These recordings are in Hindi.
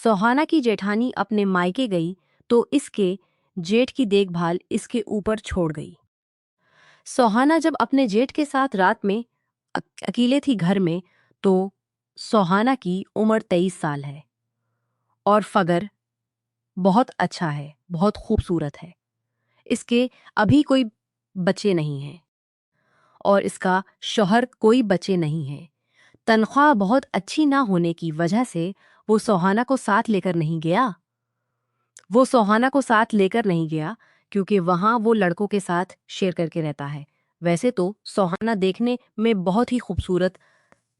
सोहाना की जेठानी अपने मायके गई तो इसके जेठ की देखभाल इसके ऊपर छोड़ गई। सोहाना जब अपने जेठ के साथ रात में अकेले थी घर में, तो सोहाना की उम्र 23 साल है और फगर बहुत अच्छा है, बहुत खूबसूरत है। इसके अभी कोई बच्चे नहीं हैं और इसका शौहर कोई बच्चे नहीं है। तनख्वाह बहुत अच्छी ना होने की वजह से वो सोहाना को साथ लेकर नहीं गया। वो सोहाना को साथ लेकर नहीं गया क्योंकि वहां वो लड़कों के साथ शेयर करके रहता है। वैसे तो सोहाना देखने में बहुत ही खूबसूरत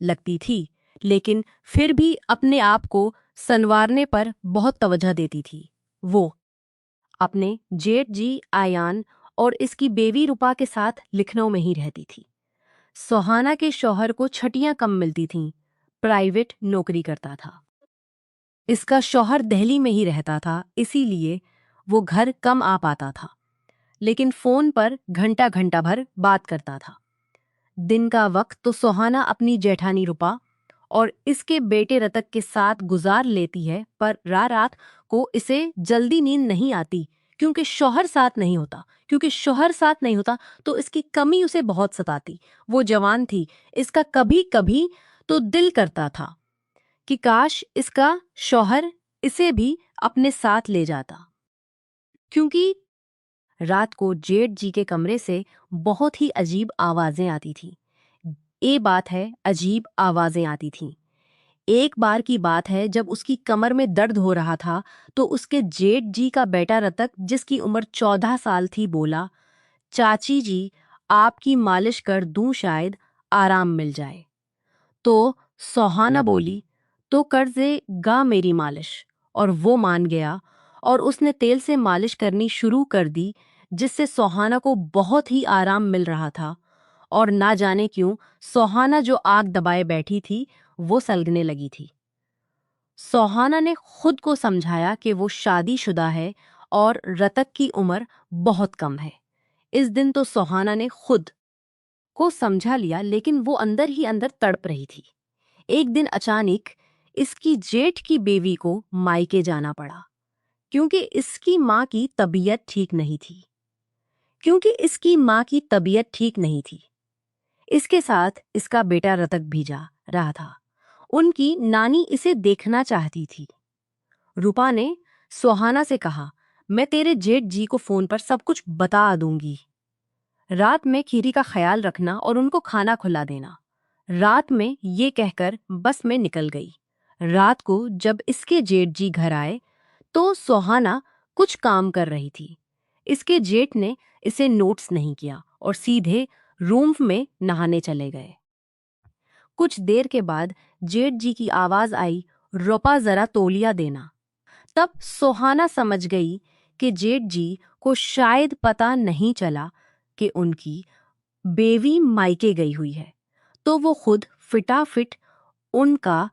लगती थी, लेकिन फिर भी अपने आप को संवारने पर बहुत तवज्जो देती थी। वो अपने जेठ जी आयान और इसकी बेवी रूपा के साथ लखनऊ में ही रहती थी। सोहाना के शौहर को छटियां कम मिलती थीं, प्राइवेट नौकरी करता था। इसका शौहर दिल्ली में ही रहता था, इसीलिए वो घर कम आ पाता था, लेकिन फोन पर घंटा घंटा भर बात करता था। दिन का वक्त तो सोहाना अपनी जेठानी रूपा और इसके बेटे रतक के साथ गुजार लेती है, पर रात को इसे जल्दी नींद नहीं आती क्योंकि शौहर साथ नहीं होता। तो इसकी कमी उसे बहुत सताती। वो जवान थी, इसका कभी कभी तो दिल करता था कि काश इसका शौहर इसे भी अपने साथ ले जाता, क्योंकि रात को जेठ जी के कमरे से बहुत ही अजीब आवाजें आती थी। ये बात है, अजीब आवाजें आती थीं। एक बार की बात है, जब उसकी कमर में दर्द हो रहा था तो उसके जेठ जी का बेटा रतक, जिसकी उम्र 14 साल थी, बोला, चाची जी आपकी मालिश कर दूं, शायद आराम मिल जाए। तो सोहाना बोली, तो कर दे गा मेरी मालिश। और वो मान गया और उसने तेल से मालिश करनी शुरू कर दी, जिससे सोहाना को बहुत ही आराम मिल रहा था। और ना जाने क्यों सोहाना जो आग दबाए बैठी थी वो सलगने लगी थी। सोहाना ने खुद को समझाया कि वो शादीशुदा है और रतक की उम्र बहुत कम है। इस दिन तो सोहाना ने खुद को समझा लिया, लेकिन वो अंदर ही अंदर तड़प रही थी। एक दिन अचानक इसकी जेठ की बेवी को मायके जाना पड़ा, क्योंकि इसकी माँ की तबीयत ठीक नहीं थी। इसके साथ इसका बेटा रतक भी जा रहा था। उनकी नानी इसे देखना चाहती थी। रूपा ने सोहाना से कहा, मैं तेरे जेठ जी को फोन पर सब कुछ बता दूंगी। रात में खीरी का ख्याल रखना और उनको खाना खुला देना। रात में ये कहकर बस में निकल गई। रात को जब इसके जेठ जी घर आए तो सोहाना कुछ काम कर रही थी। इसके जेठ ने इसे नोट्स नहीं किया और सीधे रूम में नहाने चले गए। कुछ देर के बाद जेठ जी की आवाज आई, रूपा जरा तौलिया देना। तब सोहाना समझ गई कि जेठ जी को शायद पता नहीं चला कि उनकी बेवी मायके गई हुई है, तो वो खुद फिटाफिट उनका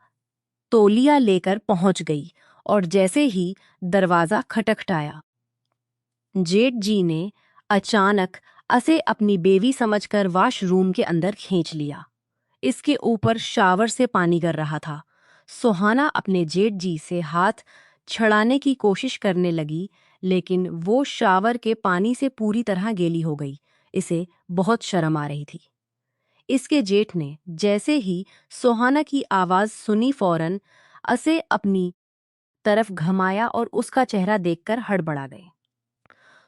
तौलिया लेकर पहुंच गई और जैसे ही दरवाजा खटखटाया, जेठ जी ने अचानक उसे अपनी बेवी समझकर वॉशरूम के अंदर खींच लिया। इसके ऊपर शावर से पानी गिर रहा था। सोहाना अपने जेठ जी से हाथ छड़ाने की कोशिश करने लगी, लेकिन वो शावर के पानी से पूरी तरह गीली हो गई। इसे बहुत शर्म आ रही थी। इसके जेठ ने जैसे ही सोहाना की आवाज सुनी, फौरन उसे अपनी तरफ घमाया और उसका चेहरा देखकर हड़बड़ा गए।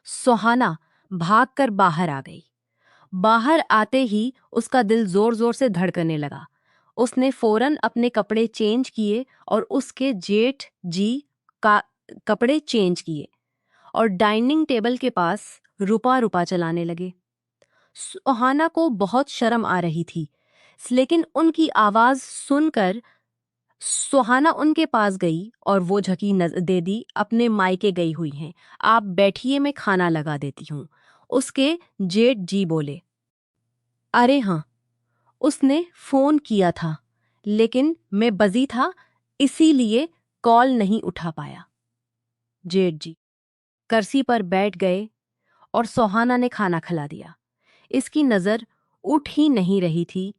सोहाना भागकर बाहर आ गई। बाहर आते ही उसका दिल जोर जोर से धड़कने लगा। उसने फौरन अपने कपड़े चेंज किए और उसके जेठ जी का कपड़े चेंज किए और डाइनिंग टेबल के पास रूपा रूपा चलाने लगे। सोहाना को बहुत शर्म आ रही थी, लेकिन उनकी आवाज सुनकर सोहाना उनके पास गई और वो झकी दे दी, अपने मायके गई हुई हैं, आप बैठिए, मैं खाना लगा देती हूँ। उसके जेठ जी बोले, अरे हाँ, उसने फोन किया था, लेकिन मैं बिजी था, इसीलिए कॉल नहीं उठा पाया। जेठ जी कुर्सी पर बैठ गए और सोहाना ने खाना खिला दिया। इसकी नजर उठ ही नहीं रही थी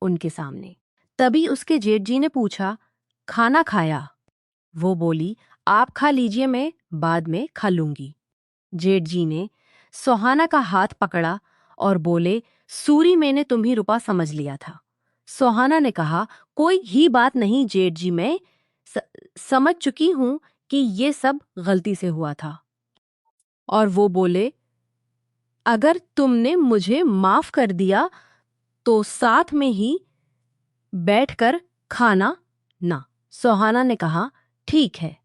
उनके सामने। तभी उसके जेठ जी ने पूछा, खाना खाया? वो बोली, आप खा लीजिए, मैं बाद में खा लूंगी। जेठ जी ने सोहाना का हाथ पकड़ा और बोले, सूरी, मैंने तुम्ही रुपा समझ लिया था। सोहाना ने कहा, कोई ही बात नहीं जेठ जी, मैं स- समझ चुकी हूं कि ये सब गलती से हुआ था। और वो बोले, अगर तुमने मुझे माफ कर दिया तो साथ में ही बैठकर खाना ना। सोहाना ने कहा, ठीक है।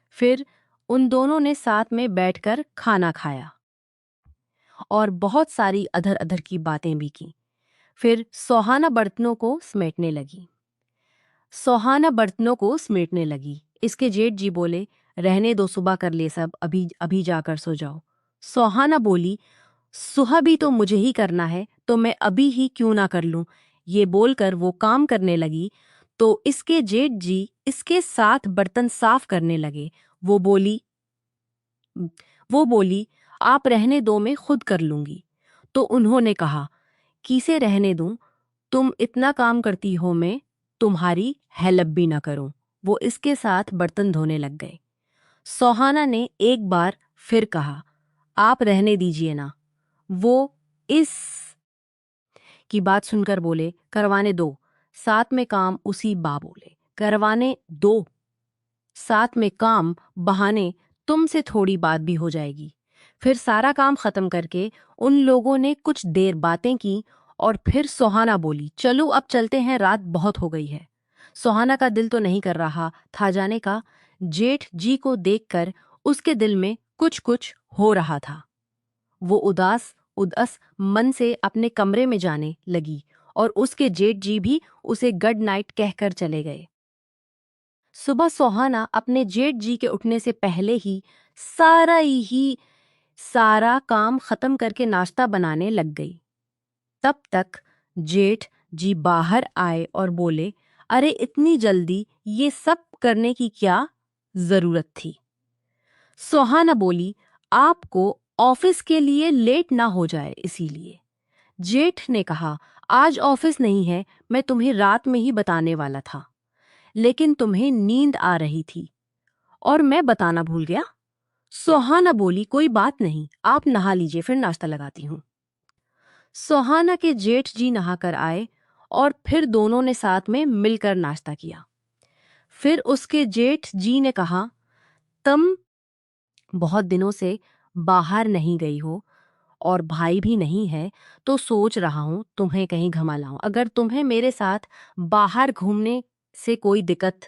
फिर उन दोनों ने साथ में बैठकर खाना खाया और बहुत सारी अधर अधर की बातें भी की। फिर सोहाना बर्तनों को समेटने लगी। इसके जेठ जी बोले, रहने दो, सुबह कर ले सब, अभी अभी जाकर सो जाओ। सोहाना बोली, सुहा भी तो मुझे ही करना है, तो मैं अभी ही क्यों ना कर लूं। ये बोलकर वो काम करने लगी तो इसके जेठ जी इसके साथ बर्तन साफ करने लगे। वो बोली वो बोली आप रहने दो, मैं खुद कर लूंगी। तो उन्होंने कहा, किसे रहने दूं, तुम इतना काम करती हो, मैं तुम्हारी हेल्प भी ना करूं। वो इसके साथ बर्तन धोने लग गए। सोहाना ने एक बार फिर कहा, आप रहने दीजिए ना। वो इस की बात सुनकर बोले, करवाने दो, साथ में काम। उसी बा बोले, करवाने दो, साथ में काम बहाने तुमसे थोड़ी बात भी हो जाएगी। फिर सारा काम खत्म करके उन लोगों ने कुछ देर बातें की और फिर सोहाना बोली, चलो अब चलते हैं, रात बहुत हो गई है। सोहाना का दिल तो नहीं कर रहा था जाने का। जेठ जी को देखकर उसके दिल में कुछ कुछ हो रहा था। वो उदास उदास मन से अपने कमरे में जाने लगी और उसके जेठ जी भी उसे गुड नाइट कहकर चले गए। सुबह सोहाना अपने जेठ जी के उठने से पहले ही ही सारा काम खत्म करके नाश्ता बनाने लग गई। तब तक जेठ जी बाहर आए और बोले, अरे इतनी जल्दी ये सब करने की क्या जरूरत थी। सोहाना बोली, आपको ऑफिस के लिए लेट ना हो जाए इसीलिए। जेठ ने कहा, आज ऑफिस नहीं है, मैं तुम्हें रात में ही बताने वाला था, लेकिन तुम्हें नींद आ रही थी और मैं बताना भूल गया। सोहाना बोली, कोई बात नहीं, आप नहा लीजिए, फिर नाश्ता लगाती हूँ। सोहाना के जेठ जी नहाकर आए और फिर दोनों ने साथ में मिलकर नाश्ता किया। फिर उसके जेठ जी ने कहा, तुम बहुत दिनों से बाहर नहीं गई हो और भाई भी नहीं है, तो सोच रहा हूं तुम्हें कहीं घुमा लाऊं, अगर तुम्हें मेरे साथ बाहर घूमने से कोई दिक्कत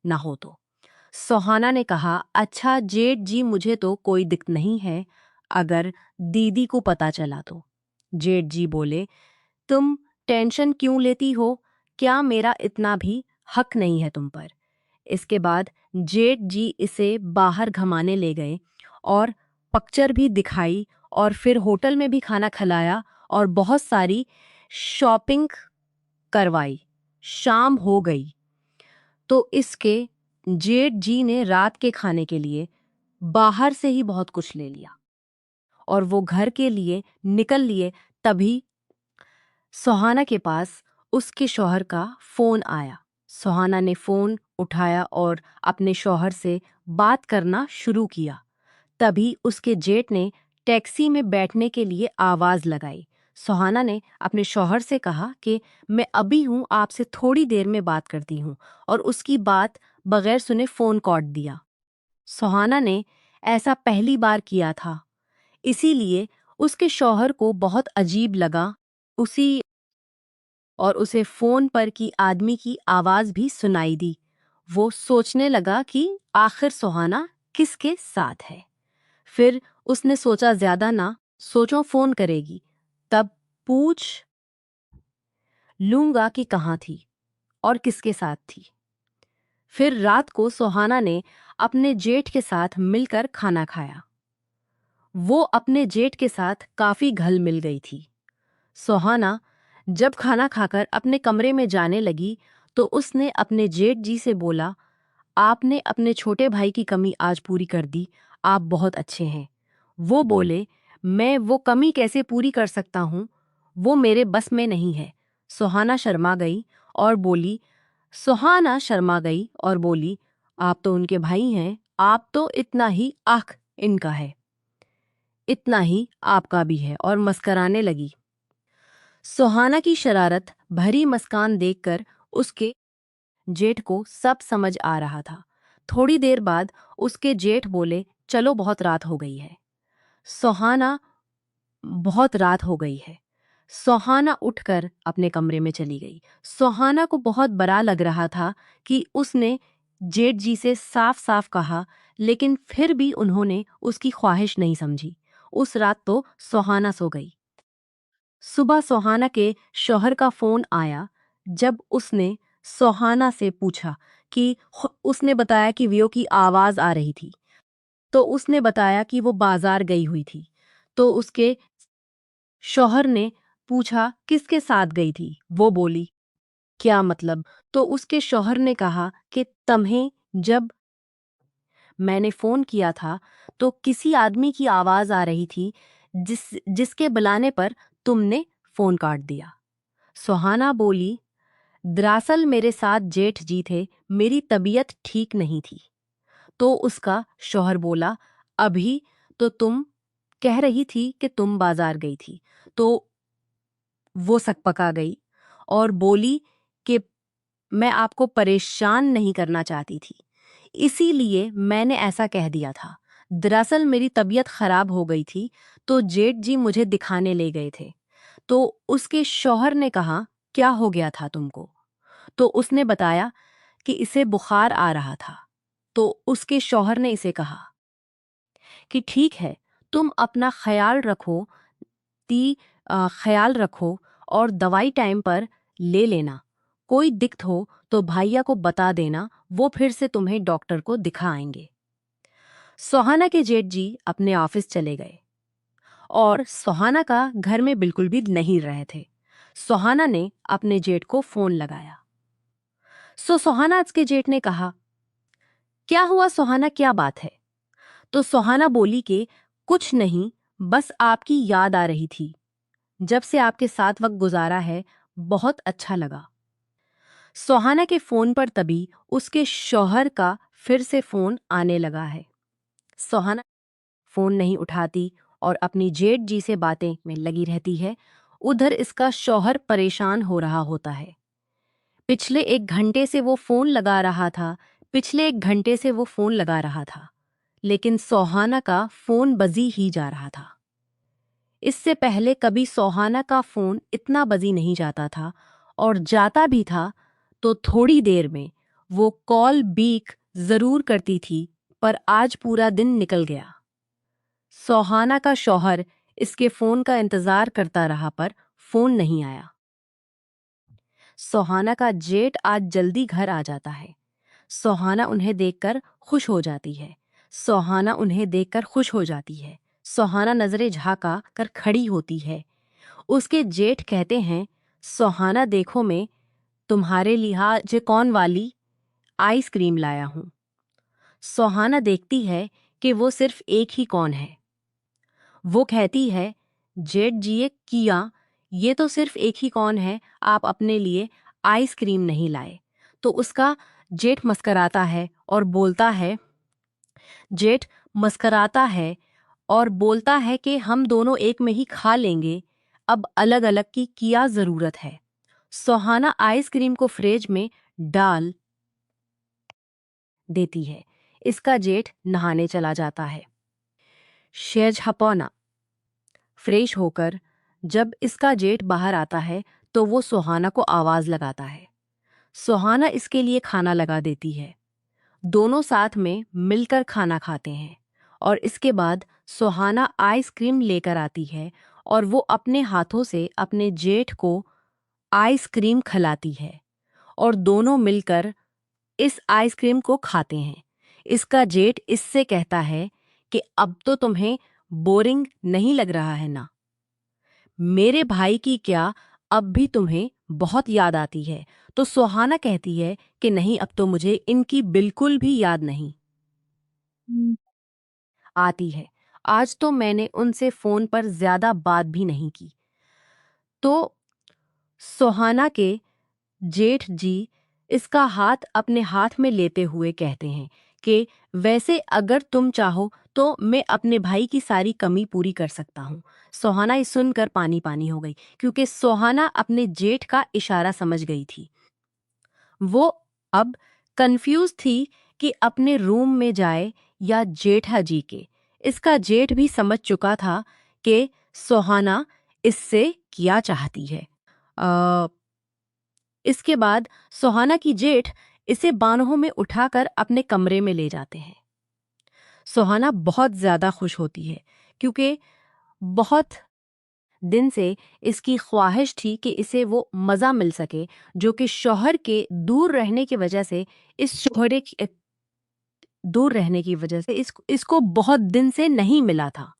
ना हो तो। सोहाना ने कहा, अच्छा जेठ जी, मुझे तो कोई दिक्कत नहीं है, अगर दीदी को पता चला तो। जेठ जी बोले, तुम टेंशन क्यों लेती हो, क्या मेरा इतना भी हक नहीं है तुम पर। इसके बाद जेठ जी इसे बाहर घुमाने ले गए और पिक्चर भी दिखाई और फिर होटल में भी खाना खिलाया और बहुत सारी शॉपिंग करवाई। शाम हो गई तो इसके जेठ जी ने रात के खाने के लिए बाहर से ही बहुत कुछ ले लिया और वो घर के लिए निकल लिए। तभी सोहाना के पास उसके शौहर का फोन आया। सोहाना ने फोन उठाया और अपने शौहर से बात करना शुरू किया। तभी उसके जेठ ने टैक्सी में बैठने के लिए आवाज लगाई। सोहाना ने अपने शौहर से कहा कि मैं अभी हूं, आपसे थोड़ी देर में बात करती हूं, और उसकी बात बगैर सुने फोन काट दिया। सोहाना ने ऐसा पहली बार किया था, इसीलिए उसके शौहर को बहुत अजीब लगा। उसी और उसे फोन पर की आदमी की आवाज भी सुनाई दी। वो सोचने लगा कि आखिर सोहाना किसके साथ है। फिर उसने सोचा, ज्यादा ना सोचो, फोन करेगी तब पूछ लूंगा कि कहाँ थी और किसके साथ थी। फिर रात को सोहाना ने अपने जेठ के साथ मिलकर खाना खाया। वो अपने जेठ के साथ काफी घुल मिल गई थी। सोहाना जब खाना खाकर अपने कमरे में जाने लगी तो उसने अपने जेठ जी से बोला, आपने अपने छोटे भाई की कमी आज पूरी कर दी, आप बहुत अच्छे हैं। वो बोले, मैं वो कमी कैसे पूरी कर सकता हूँ, वो मेरे बस में नहीं है। सोहाना शर्मा गई और बोली, आप तो उनके भाई हैं, आप तो इतना ही आख इनका है, इतना ही आपका भी है, और मस्कराने लगी। सुहाना की शरारत भरी मुस्कान देखकर उसके जेठ को सब समझ आ रहा था। थोड़ी देर बाद उसके जेठ बोले, चलो बहुत रात हो गई है। सुहाना बहुत रात हो गई है। सुहाना उठकर अपने कमरे में चली गई। सुहाना को बहुत बुरा लग रहा था कि उसने जेठ जी से साफ साफ कहा, लेकिन फिर भी उन्होंने उसकी ख्वाहिश नहीं समझी। उस रात तो सुहाना सो गई। सुबह सुहाना के शौहर का फोन आया। जब उसने सुहाना से पूछा कि उसने बताया कि वियो की आवाज आ रही थी, तो उसने बताया कि वो बाजार गई हुई थी। तो उसके शौहर ने पूछा किसके साथ गई थी। वो बोली, क्या मतलब? तो उसके शौहर ने कहा कि तुम्हें जब मैंने फोन किया था तो किसी आदमी की आवाज आ रही थी, जिसके बुलाने पर तुमने फोन काट दिया। सुहाना बोली, दरअसल मेरे साथ जेठ जी थे, मेरी तबीयत ठीक नहीं थी। तो उसका शौहर बोला, अभी तो तुम कह रही थी कि तुम बाजार गई थी। तो वो सकपका गई और बोली कि मैं आपको परेशान नहीं करना चाहती थी, इसीलिए मैंने ऐसा कह दिया था। दरअसल मेरी तबीयत खराब हो गई थी, तो जेठ जी मुझे दिखाने ले गए थे। तो उसके शौहर ने कहा, क्या हो गया था तुमको? तो उसने बताया कि इसे बुखार आ रहा था। तो उसके शौहर ने इसे कहा कि ठीक है, तुम अपना ख्याल रखो और दवाई टाइम पर ले लेना। कोई दिक्कत हो तो भैया को बता देना, वो फिर से तुम्हें डॉक्टर को दिखाएंगे। सुहाना के जेठ जी अपने ऑफिस चले गए और सुहाना का घर में बिल्कुल भी नहीं रहे थे। सुहाना ने अपने जेठ को फोन लगाया। सुहाना के जेठ ने कहा, क्या हुआ सुहाना, क्या बात है? तो सुहाना बोली कि कुछ नहीं, बस आपकी याद आ रही थी। जब से आपके साथ वक्त गुजारा है, बहुत अच्छा लगा। सुहाना के फोन पर तभी उसके शौहर का फिर से फोन आने लगा है। सुहाना फोन नहीं उठाती और अपनी जेठ जी से बातें में लगी रहती है। उधर इसका शौहर परेशान हो रहा होता है। पिछले एक घंटे से वो फोन लगा रहा था, पिछले एक घंटे से वो फोन लगा रहा था, लेकिन सुहाना का फोन बजी ही जा रहा था। इससे पहले कभी सुहाना का फोन इतना बजी नहीं जाता था, और जाता भी था तो थोड़ी देर में। वो कॉल बीक जरूर करती थी, पर आज पूरा दिन निकल गया। सुहाना का शौहर इसके फोन का इंतजार करता रहा, पर फोन नहीं आया। सुहाना का जेठ आज जल्दी घर आ जाता है। सुहाना उन्हें देखकर खुश हो जाती है। सुहाना उन्हें देखकर खुश हो जाती है। सुहाना नजरें झांका कर खड़ी होती है। उसके जेठ कहते हैं, सुहाना देखो, मैं तुम्हारे लिए आज कौन वाली आइसक्रीम लाया हूँ। सुहाना देखती है कि वो सिर्फ एक ही कौन है। वो कहती है, जेठ जी ये किया, ये तो सिर्फ एक ही कौन है, आप अपने लिए आइसक्रीम नहीं लाए। तो उसका जेठ मुस्कराता है और बोलता है, जेठ मुस्कराता है और बोलता है कि हम दोनों एक में ही खा लेंगे, अब अलग अलग की क्या जरूरत है। सुहाना आइसक्रीम को फ्रिज में डाल देती है। इसका जेठ नहाने चला जाता है। शेज हपौना फ्रेश होकर जब इसका जेठ बाहर आता है तो वो सुहाना को आवाज लगाता है। सुहाना इसके लिए खाना लगा देती है। दोनों साथ में मिलकर खाना खाते हैं और इसके बाद सुहाना आइसक्रीम लेकर आती है और वो अपने हाथों से अपने जेठ को आइसक्रीम खिलाती है और दोनों मिलकर इस आइसक्रीम को खाते हैं। इसका जेठ इससे कहता है कि अब तो तुम्हें बोरिंग नहीं लग रहा है ना? मेरे भाई की क्या अब भी तुम्हें बहुत याद आती है? तो सुहाना कहती है कि नहीं, अब तो मुझे इनकी बिल्कुल भी याद नहीं आती है। आज तो मैंने उनसे फोन पर ज्यादा बात भी नहीं की। तो सुहाना के जेठ जी इसका हाथ अपने हाथ में लेते हुए कहते हैं कि वैसे अगर तुम चाहो तो मैं अपने भाई की सारी कमी पूरी कर सकता हूँ। सोहाना ये सुनकर पानी पानी हो गई, क्योंकि सोहाना अपने जेठ का इशारा समझ गई थी। वो अब कंफ्यूज थी कि अपने रूम में जाए या जेठा जी के। इसका जेठ भी समझ चुका था कि सोहाना इससे क्या चाहती है। अ, इसके बाद सोहाना की जेठ इसे बाहों में उठाकर अपने कमरे में ले जाते हैं। सोहाना बहुत ज़्यादा खुश होती है, क्योंकि बहुत दिन से इसकी ख्वाहिश थी कि इसे वो मज़ा मिल सके जो कि शौहर के दूर रहने की वजह से इस शौहरे की दूर रहने की वजह से इसको बहुत दिन से नहीं मिला था।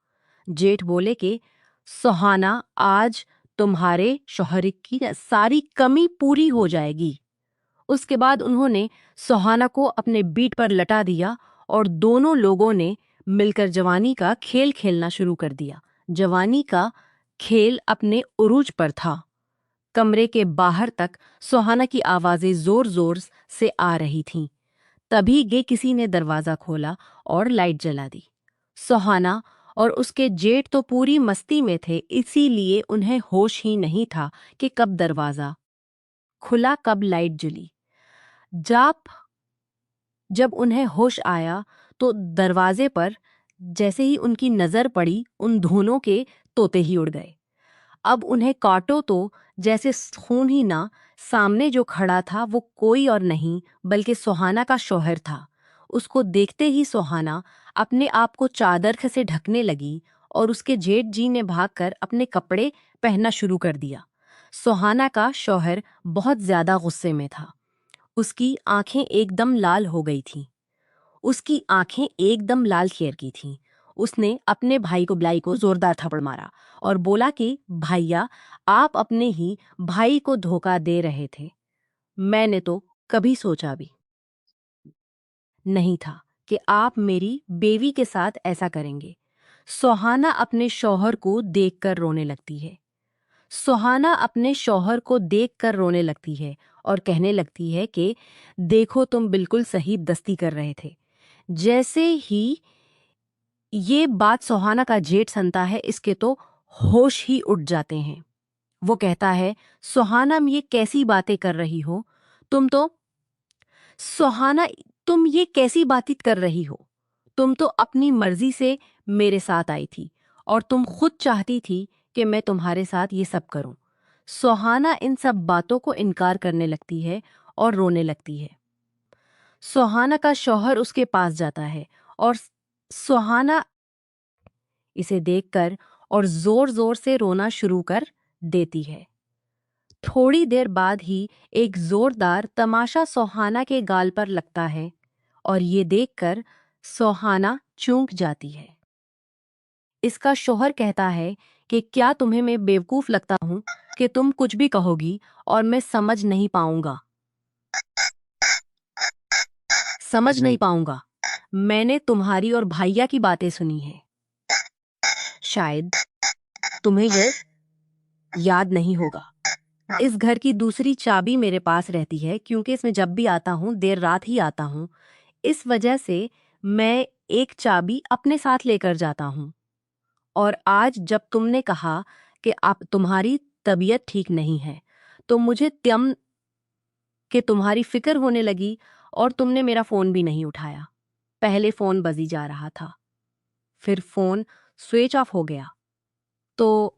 जेठ बोले कि सुहाना, आज तुम्हारे शौहर की सारी कमी पूरी हो जाएगी। उसके बाद उन्होंने सुहाना को अपने पीठ पर लटा दिया और दोनों लोगों ने मिलकर जवानी का खेल खेलना शुरू कर दिया। जवानी का खेल अपने उरूज पर था। कमरे के बाहर तक सुहाना की आवाजें जोर जोर से आ रही थीं। तभी किसी ने दरवाजा खोला और लाइट जला दी। सुहाना और उसके जेठ तो पूरी मस्ती में थे, इसीलिए उन्हें होश ही नहीं था कि कब दरवाजा खुला, कब लाइट जली। जाप जब उन्हें होश आया तो दरवाजे पर जैसे ही उनकी नजर पड़ी, उन दोनों के तोते ही उड़ गए। अब उन्हें काटो तो जैसे खून ही ना। सामने जो खड़ा था वो कोई और नहीं बल्कि सुहाना का शौहर था। उसको देखते ही सुहाना अपने आप को चादर से ढकने लगी और उसके जेठ जी ने भागकर अपने कपड़े पहनना शुरू कर दिया। सुहाना का शौहर बहुत ज्यादा गुस्से में था। उसकी आंखें एकदम लाल हो गई थीं। उसकी आंखें एकदम लाल खेर की थीं। उसने अपने भाई को बिलाई को जोरदार थप्पड़ मारा और बोला कि भैया, आप अपने ही भाई को धोखा दे रहे थे। मैंने तो कभी सोचा भी नहीं था कि आप मेरी बेवी के साथ ऐसा करेंगे। सुहाना अपने शौहर को देखकर रोने लगती है। सुहाना अपने शौहर को देखकर रोने लगती है और कहने लगती है कि देखो, तुम बिल्कुल सही दस्ती कर रहे थे। जैसे ही ये बात सुहाना का जेठ सुनता है, इसके तो होश ही उड़ जाते हैं। वो कहता है, सुहाना, ये कैसी बातें कर रही हो तुम तो। सुहाना, तुम ये कैसी बातें कर रही हो। तुम तो अपनी मर्जी से मेरे साथ आई थी और तुम खुद चाहती थी कि मैं तुम्हारे साथ ये सब करूं। सुहाना इन सब बातों को इनकार करने लगती है और रोने लगती है। सुहाना का शौहर उसके पास जाता है और सुहाना इसे देखकर और जोर जोर से रोना शुरू कर देती है। थोड़ी देर बाद ही एक जोरदार तमाशा सुहाना के गाल पर लगता है और ये देखकर सुहाना चूक जाती है। इसका शौहर कहता है कि क्या तुम्हें मैं बेवकूफ लगता हूं कि तुम कुछ भी कहोगी और मैं समझ नहीं पाऊंगा। समझ नहीं पाऊंगा। मैंने तुम्हारी और भैया की बातें सुनी हैं। शायद तुम्हें यह याद नहीं होगा। इस घर की दूसरी चाबी मेरे पास रहती है, क्योंकि इसमें जब भी आता हूँ देर रात ही आता हूँ। इस वजह से मैं एक चाबी अपने साथ लेकर जाता हूँ। और आज जब तुमने कहा कि आप तुम्हारी तबीयत ठीक नहीं है, तो मुझे त्यम कि तुम्हारी फिक्र होने लगी और तुमने मेरा फ़ोन भी नहीं उठाया। पहले फ़ोन बजी जा रहा था, फिर फ़ोन स्विच ऑफ हो गया। तो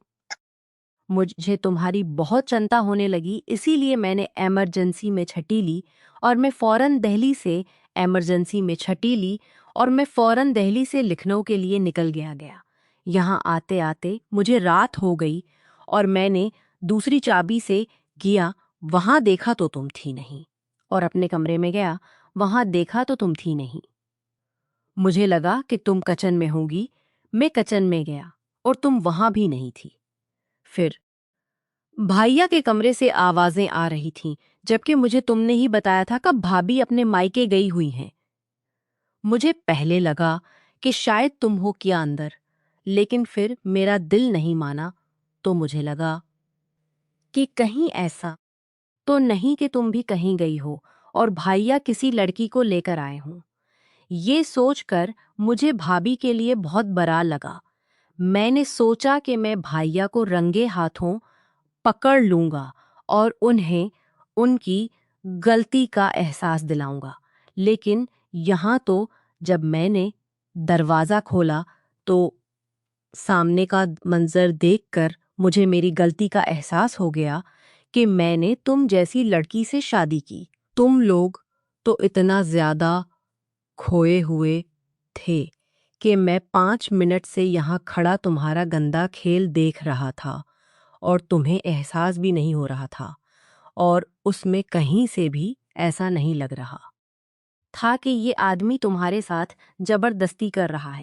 मुझे तुम्हारी बहुत चिंता होने लगी, इसीलिए मैंने इमरजेंसी में छुट्टी ली और मैं फ़ौरन दिल्ली से लखनऊ के लिए निकल गया। यहाँ आते आते मुझे रात हो गई और मैंने दूसरी चाबी से किया, वहाँ देखा तो तुम थी नहीं। और अपने कमरे में गया, वहाँ देखा तो तुम थी नहीं। मुझे लगा कि तुम किचन में होगी। मैं किचन में गया और तुम वहाँ भी नहीं थी। फिर भैया के कमरे से आवाजें आ रही थीं, जबकि मुझे तुमने ही बताया था कि भाभी अपने मायके गई हुई हैं। मुझे पहले लगा कि शायद तुम हो क्या अंदर, लेकिन फिर मेरा दिल नहीं माना, तो मुझे लगा कि कहीं ऐसा तो नहीं कि तुम भी कहीं गई हो और भाइया किसी लड़की को लेकर आए हों। ये सोचकर मुझे भाभी के लिए बहुत बुरा लगा। मैंने सोचा कि मैं भाइया को रंगे हाथों पकड़ लूंगा और उन्हें उनकी गलती का एहसास दिलाऊंगा। लेकिन यहाँ तो जब मैंने दरवाज़ा खोला तो सामने का मंजर देखकर मुझे मेरी गलती का एहसास हो गया कि मैंने तुम जैसी लड़की से शादी की। तुम लोग तो इतना ज़्यादा खोए हुए थे कि मैं 5 मिनट से यहाँ खड़ा तुम्हारा गंदा खेल देख रहा था और तुम्हें एहसास भी नहीं हो रहा था, और उसमें कहीं से भी ऐसा नहीं लग रहा था कि ये आदमी तुम्हारे साथ जबरदस्ती कर रहा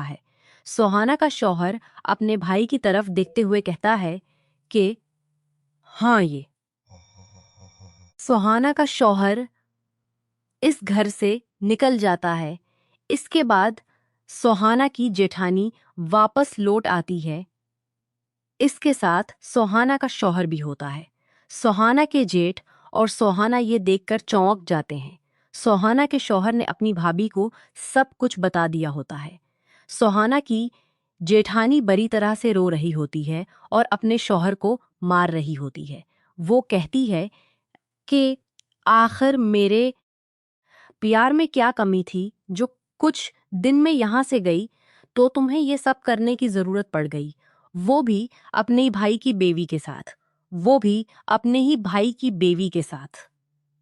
है, सुहाना का शौहर अपने भाई की तरफ देखते हुए कहता है कि हाँ, ये सुहाना का शौहर इस घर से निकल जाता है। इसके बाद सुहाना की जेठानी वापस लौट आती है। इसके साथ सुहाना का शौहर भी होता है। सुहाना के जेठ और सुहाना ये देखकर चौंक जाते हैं। सुहाना के शौहर ने अपनी भाभी को सब कुछ बता दिया होता है। सुहाना की जेठानी बुरी तरह से रो रही होती है और अपने शौहर को मार रही होती है। वो कहती है कि आखिर मेरे प्यार में क्या कमी थी जो कुछ दिन में यहाँ से गई तो तुम्हें ये सब करने की जरूरत पड़ गई, वो भी अपने ही भाई की बेवी के साथ,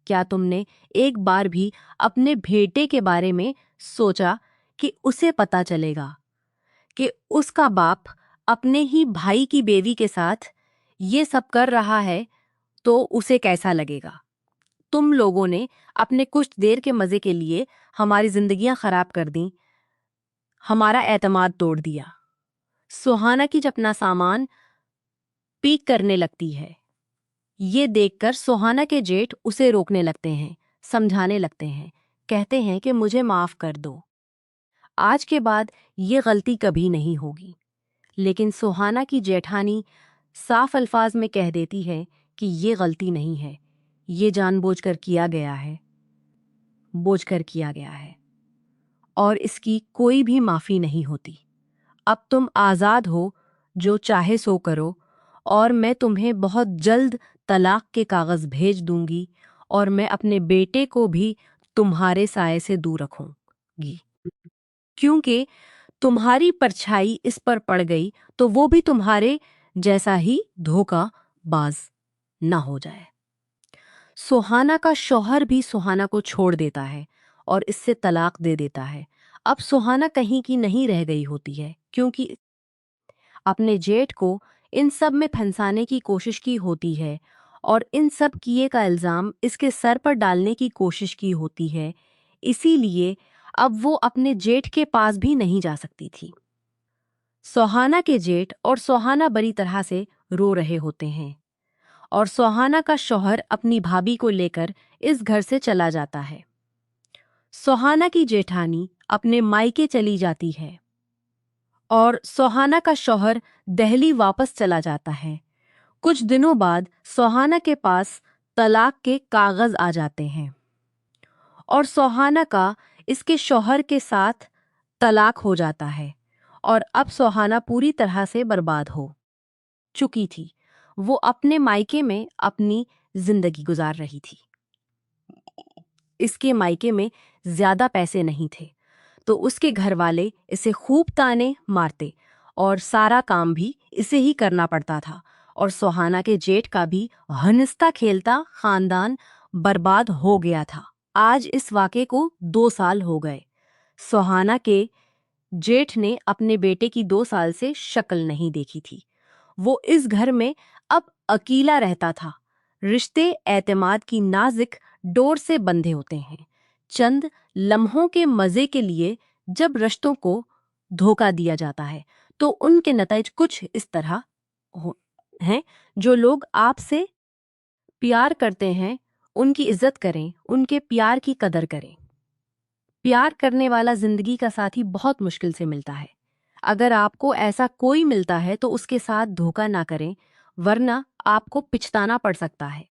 क्या तुमने एक बार भी अपने बेटे के बारे में सोचा कि उसे पता चलेगा कि उसका बाप अपने ही भाई की बेवी के साथ ये सब कर रहा है तो उसे कैसा लगेगा? तुम लोगों ने अपने कुछ देर के मजे के लिए हमारी जिंदगियां खराब कर दी, हमारा एतमाद तोड़ दिया। सुहाना की जब अपना सामान पीक करने लगती है, ये देखकर सुहाना के जेठ उसे रोकने लगते हैं, समझाने लगते हैं, कहते हैं कि मुझे माफ कर दो, आज के बाद ये गलती कभी नहीं होगी। लेकिन सुहाना की जेठानी साफ अल्फाज में कह देती है कि ये गलती नहीं है, ये जानबूझकर किया गया है और इसकी कोई भी माफ़ी नहीं होती। अब तुम आज़ाद हो, जो चाहे सो करो, और मैं तुम्हें बहुत जल्द तलाक के कागज़ भेज दूंगी और मैं अपने बेटे को भी तुम्हारे साये से दूर रखूंगी, क्योंकि तुम्हारी परछाई इस पर पड़ गई तो वो भी तुम्हारे जैसा ही धोखाबाज ना हो जाए। सुहाना का शौहर भी सुहाना को छोड़ देता है और इससे तलाक दे देता है। अब सुहाना कहीं की नहीं रह गई होती है, क्योंकि अपने जेठ को इन सब में फंसाने की कोशिश की होती है और इन सब किए का इल्ज़ाम इसके सर पर डालने की कोशिश की होती है। इसीलिए अब वो अपने जेठ के पास भी नहीं जा सकती थी। सुहाना के जेठ और सुहाना बुरी तरह से रो रहे होते हैं और सुहाना का शौहर अपनी भाभी को लेकर इस घर से चला जाता है। सुहाना की जेठानी अपने मायके चली जाती है और सुहाना का शौहर दिल्ली वापस चला जाता है। कुछ दिनों बाद सुहाना के पास तलाक के कागज आ जाते हैं और सुहाना का इसके शौहर के साथ तलाक हो जाता है और अब सुहाना पूरी तरह से बर्बाद हो चुकी थी। वो अपने मायके में अपनी जिंदगी गुजार रही थी। इसके मायके में ज्यादा पैसे नहीं थे तो उसके घर वाले इसे खूब ताने मारते और सारा काम भी इसे ही करना पड़ता था और सुहाना के जेठ का भी हंसता खेलता खानदान बर्बाद हो गया था। आज इस वाक़े को 2 साल हो गए। सुहाना के जेठ ने अपने बेटे की 2 साल से शक्ल नहीं देखी थी। वो इस घर में अब अकेला रहता था। रिश्ते एतमाद की नाजुक डोर से बंधे होते हैं। चंद लम्हों के मजे के लिए जब रिश्तों को धोखा दिया जाता है तो उनके नतीजे कुछ इस तरह हैं। जो लोग आपसे प्यार करते हैं उनकी इज्जत करें, उनके प्यार की कदर करें। प्यार करने वाला जिंदगी का साथी बहुत मुश्किल से मिलता है। अगर आपको ऐसा कोई मिलता है तो उसके साथ धोखा ना करें, वरना आपको पछताना पड़ सकता है।